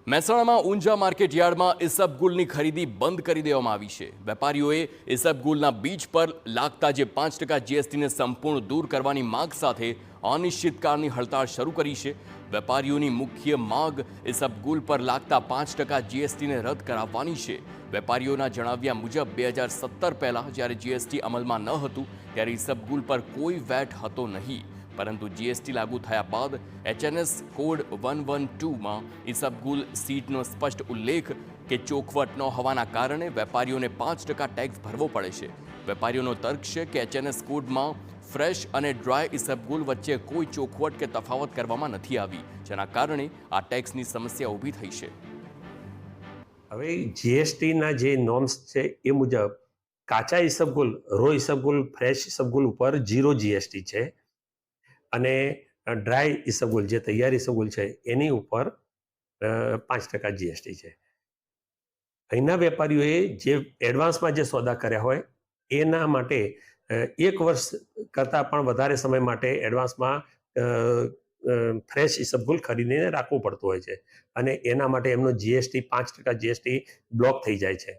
મહેસાણામાં ઊંઝા માર્કેટ યાર્ડમાં ઇસબગુલની ખરીદી બંધ કરી દેવામાં આવી છે। વેપારીઓએ ઇસબગુલના બીજ પર લાગતા જે 5% જીએસટીને સંપૂર્ણ દૂર કરવાની માંગ સાથે અનિશ્ચિતકાળની હડતાળ શરૂ કરી છે। વેપારીઓની મુખ્ય માંગ ઇસબગુલ પર લાગતા 5% જીએસટીને રદ કરાવવાની છે। વેપારીઓના જણાવ્યા મુજબ 2017 પહેલા જ્યારે જીએસટી અમલમાં ન હતું ત્યારે ઇસબગુલ પર કોઈ વેટ હતો નહીં, પરંતુ જીએસટી લાગુ થયા બાદ એચએનએસ કોડ 112માં ઇસબગુલ સીડનો સ્પષ્ટ ઉલ્લેખ કે ચોખવટ ન હોવાના કારણે વેપારીઓને 5% ટેક્સ ભરવો પડે છે। વેપારીઓનો તર્ક છે કે એચએનએસ કોડમાં ફ્રેશ અને ડ્રાય ઇસબગુલ વચ્ચે કોઈ ચોખવટ કે તફાવત કરવામાં નથી આવી, જેના કારણે આ ટેક્સની સમસ્યા ઊભી થઈ છે। હવે જીએસટીના જે નોર્મ્સ છે એ મુજબ કાચા ઇસબગુલ, રો ઇસબગુલ, ફ્રેશ ઇસબગુલ ઉપર 0 જીએસટી છે અને ડ્રાય ઇસબગુલ જે તૈયાર ઇસબગુલ છે એની ઉપર 5% જીએસટી છે। અહીંના વેપારીઓએ જે એડવાન્સમાં જે સોદા કર્યા હોય એના માટે 1 વર્ષ કરતાં પણ વધારે સમય માટે એડવાન્સમાં ફ્રેશ ઇસબગુલ ખરીદીને રાખવું પડતું હોય છે અને એના માટે એમનો જીએસટી 5% જીએસટી બ્લોક થઈ જાય છે।